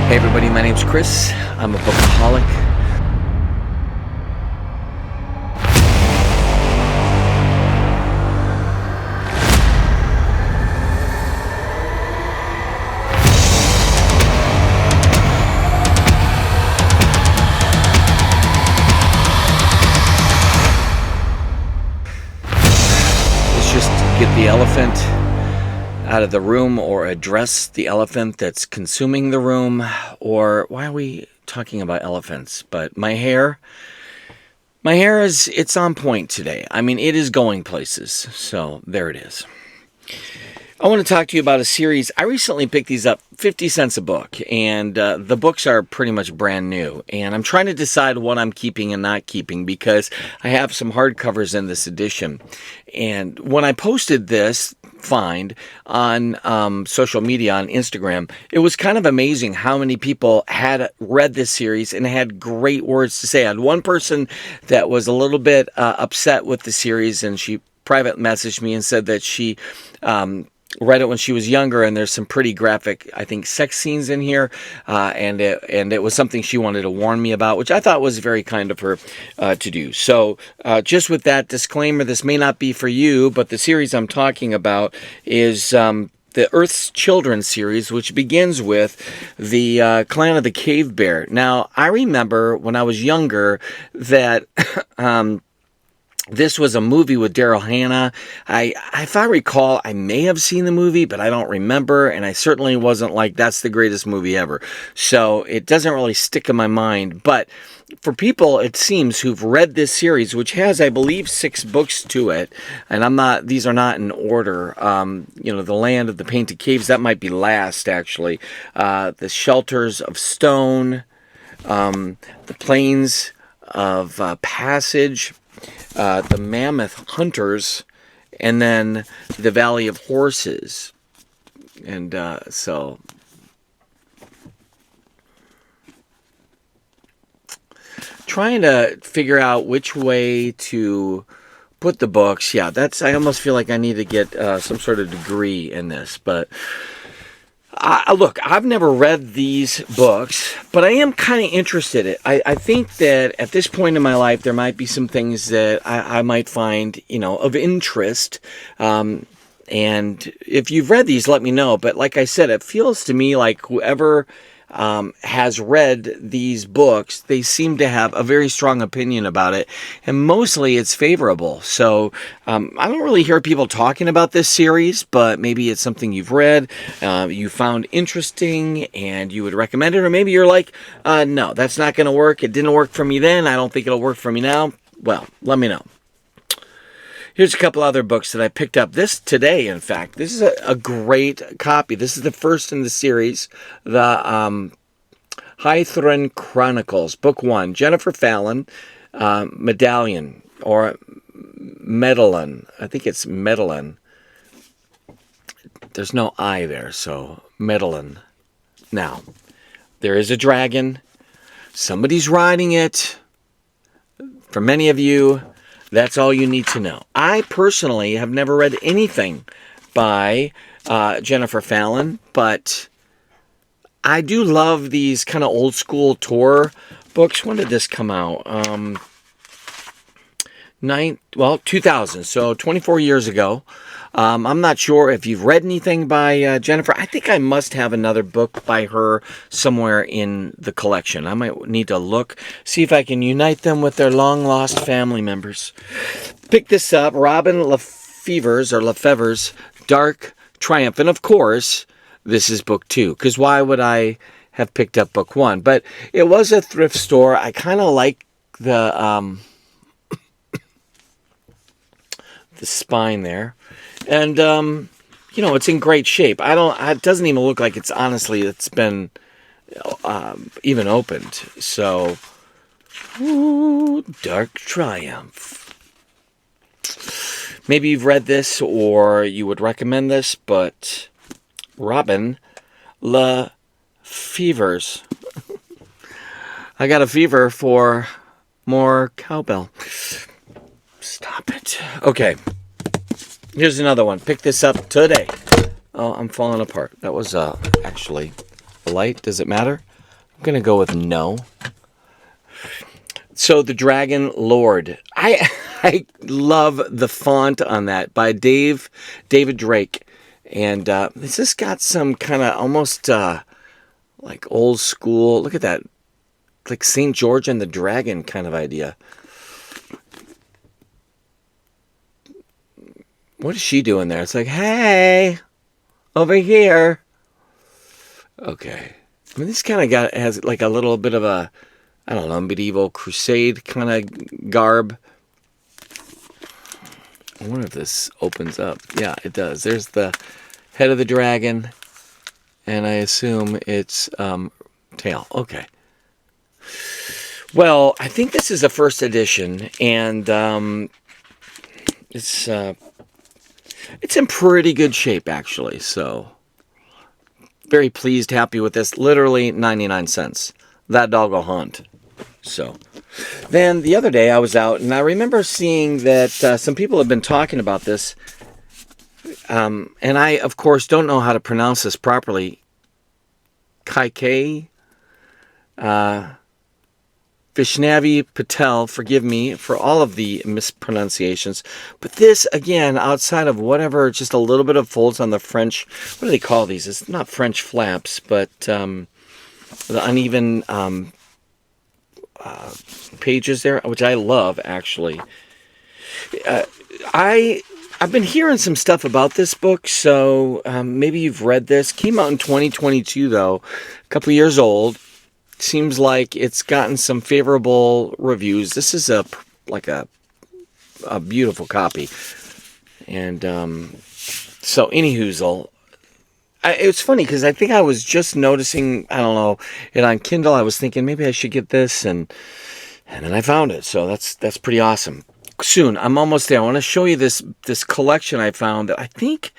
Hey everybody, my name's Chris. I'm a bookaholic. Let's just get the elephant out of the room, or address the elephant that's consuming the room. Or why are we talking about elephants? But my hair is, it's on point today. I mean, it is going places. So there it is. I want to talk to you about a series. I recently picked these up, 50 cents a book, and the books are pretty much brand new. And I'm trying to decide what I'm keeping and not keeping, because I have some hardcovers in this edition. And when I posted this find on social media, on Instagram, it was kind of amazing how many people had read this series and had great words to say. I had one person that was a little bit upset with the series, and she private messaged me and said that she read it when she was younger, and there's some pretty graphic, I think, sex scenes in here, and it was something she wanted to warn me about, which I thought was very kind of her to do. So just with that disclaimer, this may not be for you, but the series I'm talking about is the Earth's Children series, which begins with the Clan of the Cave Bear. Now, I remember when I was younger that this was a movie with Daryl Hannah. If I recall, I may have seen the movie, but I don't remember, and I certainly wasn't like, that's the greatest movie ever. So it doesn't really stick in my mind. But for people, it seems, who've read this series, which has, I believe, 6 books to it, and these are not in order. The Land of the Painted Caves, that might be last, actually. The Shelters of Stone, the Plains of Passage, the Mammoth Hunters, and then the Valley of Horses. And so trying to figure out which way to put the books. Yeah, I almost feel like I need to get some sort of degree in this. But look, I've never read these books, but I am kind of interested. I think that at this point in my life, there might be some things that I might find, of interest. And if you've read these, let me know. But like I said, it feels to me like whoever has read these books, they seem to have a very strong opinion about it, and mostly it's favorable. So I don't really hear people talking about this series, but maybe it's something you've read, you found interesting, and you would recommend it. Or maybe you're like, no, that's not going to work. It didn't work for me then. I don't think it'll work for me now. Well, let me know. Here's a couple other books that I picked up today, in fact. This is a great copy. This is the first in the series, the Hythran Chronicles, Book 1. Jennifer Fallon, Medallion, or Medellin. I think it's Medellin. There's no I there, so Medellin. Now, there is a dragon. Somebody's riding it. For many of you, that's all you need to know. I personally have never read anything by Jennifer Fallon, but I do love these kind of old school tour books. When did this come out? 2000, so 24 years ago. I'm not sure if you've read anything by Jennifer. I think I must have another book by her somewhere in the collection. I might need to look, see if I can unite them with their long-lost family members. Pick this up, Robin Lefevre's Dark Triumph. And of course, this is book 2, because why would I have picked up book 1? But it was a thrift store. I kind of like the spine there. And, it's in great shape. It doesn't even look like it's been even opened. So, Dark Triumph. Maybe you've read this or you would recommend this, but Robin Lefevre's. I got a fever for more cowbell. Stop it. Okay. Here's another one. Pick this up today. Oh, I'm falling apart. That was actually a light. Does it matter? I'm going to go with no. So the Dragon Lord. I love the font on that by David Drake. And this has got some kind of almost like old school. Look at that. Like St. George and the Dragon kind of idea. What is she doing there? It's like, hey, over here. Okay. I mean, this kind of has like a little bit of a, I don't know, medieval crusade kind of garb. I wonder if this opens up. Yeah, it does. There's the head of the dragon. And I assume it's tail. Okay. Well, I think this is a first edition. And it's in pretty good shape, actually. So, very pleased, happy with this. Literally 99 cents. That dog will hunt. So, then the other day I was out, and I remember seeing that some people have been talking about this. And I, of course, don't know how to pronounce this properly. Kaikei. Vishnavi Patel, forgive me for all of the mispronunciations. But this, again, outside of whatever, just a little bit of folds on the French, what do they call these? It's not French flaps, but the uneven pages there, which I love, actually. I've been hearing some stuff about this book, so maybe you've read this. Came out in 2022, though, a couple years old. Seems like it's gotten some favorable reviews. This is a beautiful copy. And so, anyhoozle, it's funny because I think I was just noticing, I don't know, it on Kindle. I was thinking maybe I should get this, and then I found it. So that's pretty awesome. Soon, I'm almost there. I want to show you this collection I found that I think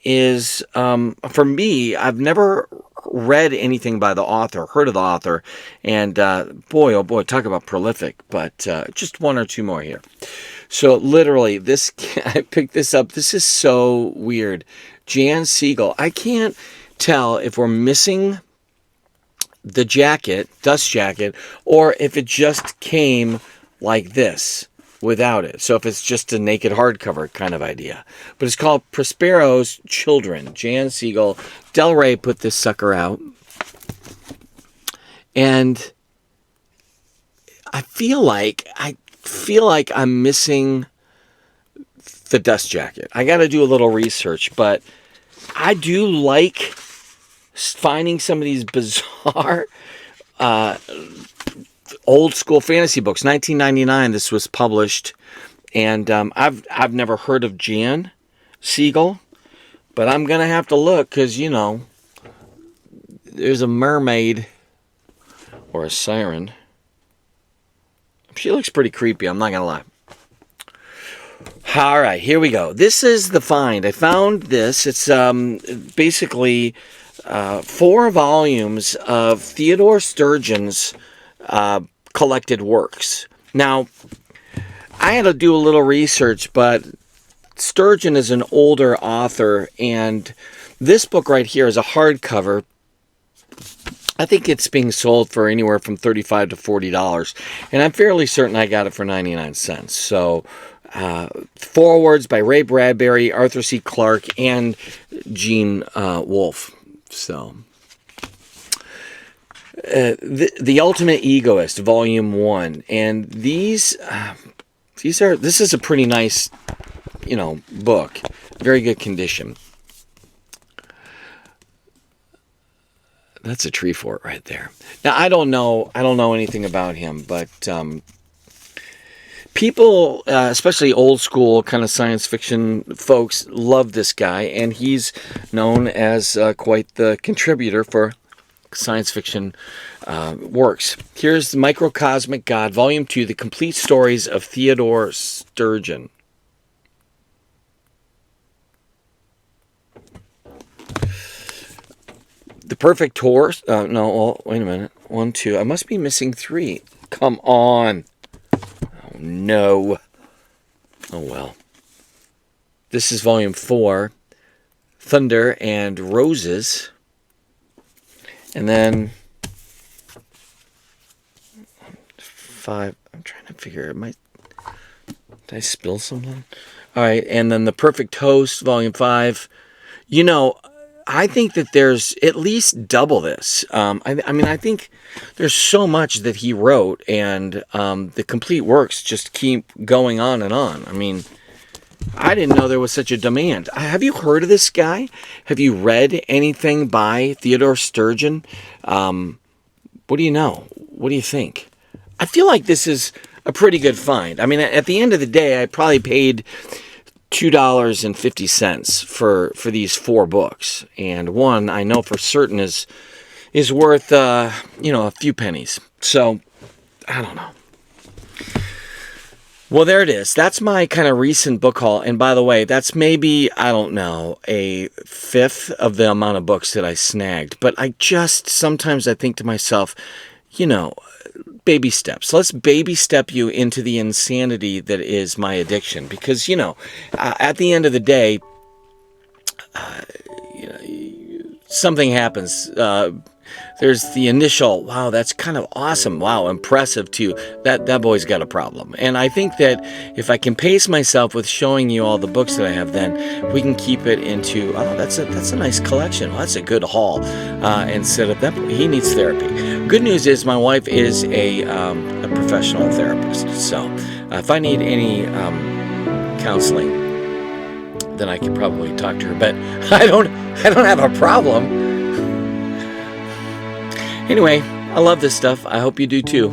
is, for me, I've never read anything by the author, heard of the author, and boy, oh boy, talk about prolific, but just one or two more here. So literally, I picked this up. This is so weird. Jan Siegel. I can't tell if we're missing the jacket, dust jacket, or if it just came like this without it. So if it's just a naked hardcover kind of idea. But it's called Prospero's Children. Jan Siegel. Del Rey put this sucker out. And I feel like I'm missing the dust jacket. I got to do a little research, but I do like finding some of these bizarre old school fantasy books. 1999 this was published, and I've never heard of Jan Siegel, but I'm gonna have to look because there's a mermaid or a siren. She looks pretty creepy, I'm not gonna lie. All right, here we go. This is the find. I found this. It's basically 4 volumes of Theodore Sturgeon's collected works. Now, I had to do a little research, but Sturgeon is an older author, and this book right here is a hardcover. I think it's being sold for anywhere from $35 to $40, and I'm fairly certain I got it for 99 cents. So, forewords by Ray Bradbury, Arthur C. Clarke, and Gene Wolfe. So, the Ultimate Egoist, Volume 1, and this is a pretty nice, book, very good condition. That's a tree fort right there. Now I don't know anything about him, but people, especially old school kind of science fiction folks, love this guy, and he's known as quite the contributor for science fiction works. Here's Microcosmic God, Volume 2, The Complete Stories of Theodore Sturgeon. The Perfect Horse. Wait a minute. 1, 2. I must be missing 3. Come on. Oh, no. Oh, well. This is Volume 4. Thunder and Roses. And then 5. I'm trying to figure. Did I spill something? All right, and then The Perfect Host, Volume 5. You know, I think that there's at least double this. I mean, I think there's so much that he wrote, and the complete works just keep going on and on. I mean, I didn't know there was such a demand. Have you heard of this guy? Have you read anything by Theodore Sturgeon? What do you know? What do you think? I feel like this is a pretty good find. I mean, at the end of the day, I probably paid $2.50 for these 4 books, and one I know for certain is worth a few pennies. So I don't know. Well, there it is. That's my kind of recent book haul. And by the way, that's maybe, I don't know, a fifth of the amount of books that I snagged. But sometimes I think to myself, baby steps. Let's baby step you into the insanity that is my addiction. Because, at the end of the day, something happens. There's the initial, wow, that's kind of awesome. Wow, impressive too. That boy's got a problem. And I think that if I can pace myself with showing you all the books that I have, then we can keep it into, oh, that's a nice collection. Well, that's a good haul. Instead of that, he needs therapy. Good news is my wife is a professional therapist. So if I need any counseling, then I can probably talk to her. But I don't have a problem. Anyway, I love this stuff. I hope you do too.